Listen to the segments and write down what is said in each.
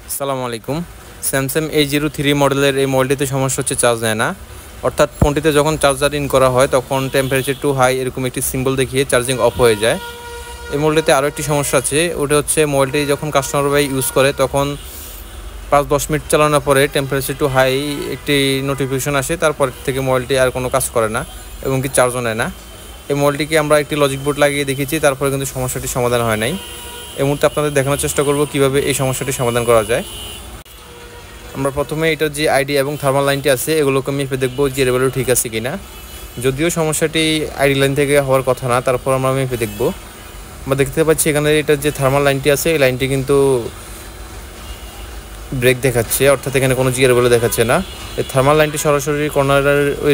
আসসালামু আলাইকুম। Samsung A03 মডেলের এই মডেলটিতে সমস্যা হচ্ছে চার্জ নেয় না। অর্থাৎ ফোনটিতে যখন চার্জার ইন করা হয় তখন টেম্পারেচার টু হাই এরকম একটি সিম্বল দেখিয়ে চার্জিং অফ হয়ে যায়। এই মডেলটিতে আরও একটি সমস্যা আছে, ওটা হচ্ছে মোবাইলটি যখন কাস্টমার ভাই ইউজ করে তখন 5-10 মিনিট চালানোর পরে টেম্পারেচার টু হাই একটি নোটিফিকেশন আসে, তারপর থেকে মোবাইলটি আর কোনো কাজ করে না এবং কি চার্জও নেয় না। এই মোবাইলটিকে আমরা একটি লজিক বোর্ড লাগিয়ে দেখেছি, তারপরে কিন্তু সমস্যাটি সমাধান হয় নাই। এই মুহূর্তে আপনাদের দেখানোর চেষ্টা করব কীভাবে এই সমস্যাটি সমাধান করা যায়। আমরা প্রথমে এটার যে আইডি এবং থার্মাল লাইনটি আছে এগুলোকে মেপে দেখব যে লেভেলও ঠিক আছে কিনা। যদিও সমস্যাটি আইডি লাইন থেকে হওয়ার কথা না, তারপর আমরা মেপে দেখব। আমরা দেখতে পাচ্ছি এখানে এটার যে থার্মাল লাইনটি আছে এই লাইনটি কিন্তু ব্রেক দেখাচ্ছে, অর্থাৎ এখানে কোনো জিয়ার বলে দেখাচ্ছে না। এই থার্মাল লাইনটি সরাসরি কর্নারের ওই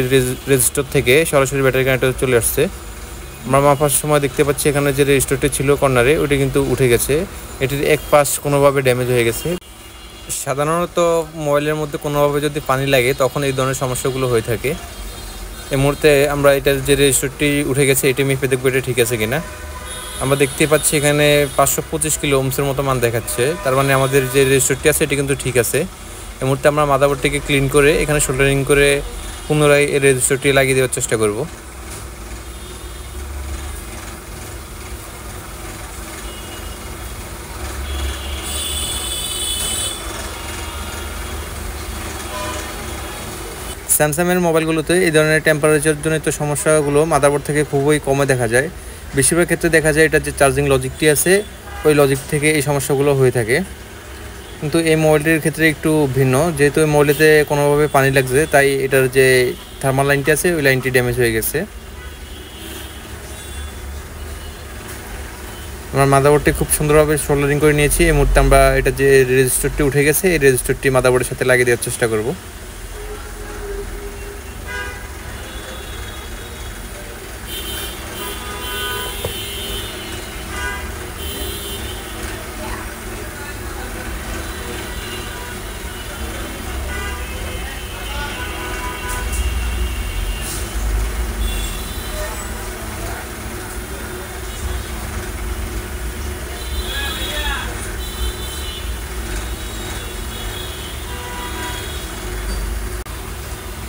রেজিস্টার থেকে সরাসরি ব্যাটারি কানেক্টরে চলে আসছে। আমরা মাপার সময় দেখতে পাচ্ছি এখানে যে রেজিস্টারটি ছিল কর্নারে ওইটি কিন্তু উঠে গেছে, এটির এক পাশ কোনোভাবে ড্যামেজ হয়ে গেছে। সাধারণত মোবাইলের মধ্যে কোনোভাবে যদি পানি লাগে তখন এই ধরনের সমস্যাগুলো হয়ে থাকে। এই মুহূর্তে আমরা এটার যে রেজিস্টারটি উঠে গেছে এটি মেপে দেখবো এটা ঠিক আছে কিনা। আমরা দেখতে পাচ্ছি এখানে 525 কিলো ওমসের মতো মান দেখাচ্ছে, তার মানে আমাদের যে রেজিস্টারটি আছে এটি কিন্তু ঠিক আছে। এই মুহূর্তে আমরা মাদারবোর্ডটিকে ক্লিন করে এখানে সোল্ডারিং করে পুনরায় এই রেজিস্টারটি লাগিয়ে দেওয়ার চেষ্টা করব। স্যামসাংয়ের মোবাইলগুলোতে এই ধরনের টেম্পারেচারজনিত সমস্যাগুলো মাদারবোর্ড থেকে খুবই কমে দেখা যায়। বেশিরভাগ ক্ষেত্রে দেখা যায় এটার যে চার্জিং লজিকটি আছে ওই লজিক থেকে এই সমস্যাগুলো হয়ে থাকে। কিন্তু এই মোবাইলটির ক্ষেত্রে একটু ভিন্ন, যেহেতু এই মোবাইলটিতে কোনোভাবে পানি লাগছে তাই এটার যে থার্মাল লাইনটি আছে ওই লাইনটি ড্যামেজ হয়ে গেছে। আমরা মাদারবোর্ডটি খুব সুন্দরভাবে সোল্ডারিং করে নিয়েছি। এই মুহূর্তে আমরা এটা যে রেজিস্টারটি উঠে গেছে এই রেজিস্টারটি মাদারবোর্ডের সাথে লাগিয়ে দেওয়ার চেষ্টা করব।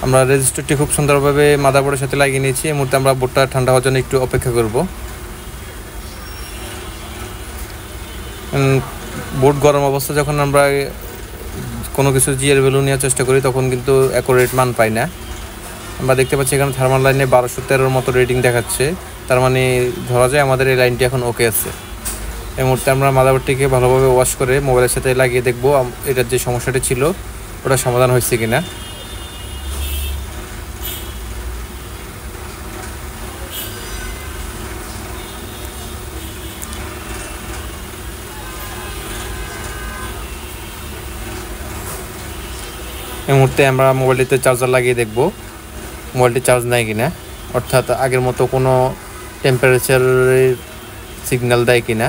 আমরা রেজিস্টারটি খুব সুন্দরভাবে মাদারবোর্ডের সাথে লাগিয়ে নিয়েছি। এই মুহূর্তে আমরা বোর্ডটা ঠান্ডা হওয়ার জন্য একটু অপেক্ষা করব। বোর্ড গরম অবস্থা যখন আমরা কোনো কিছু জিয়ার ভ্যালু নেওয়ার চেষ্টা করি তখন কিন্তু অ্যাকুরেট মান পাই না। আমরা দেখতে পাচ্ছি এখানে থার্মাল লাইনে 1213 মতো রেটিং দেখাচ্ছে, তার মানে ধরা যায় আমাদের এই লাইনটি এখন ওকে আছে। এই মুহূর্তে আমরা মাদারবোর্ডটিকে ভালোভাবে ওয়াশ করে মোবাইলের সাথে লাগিয়ে দেখব এটার যে সমস্যাটি ছিল ওটা সমাধান হয়েছে কিনা। এই মুহূর্তে আমরা মোবাইলটিতে চার্জার লাগিয়ে দেখব মোবাইলটি চার্জ নেয় কিনা, অর্থাৎ আগের মতো কোনো টেম্পারেচারের সিগন্যাল দেয় কিনা।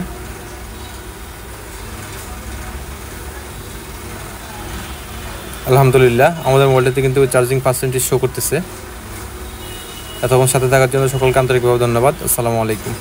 আলহামদুলিল্লাহ আমাদের মোবাইলটিতে কিন্তু চার্জিং পার্সেন্টেজ শো করতেছে। এতক্ষণ সাথে থাকার জন্য সকলকে আন্তরিকভাবে ধন্যবাদ। আসসালামু আলাইকুম।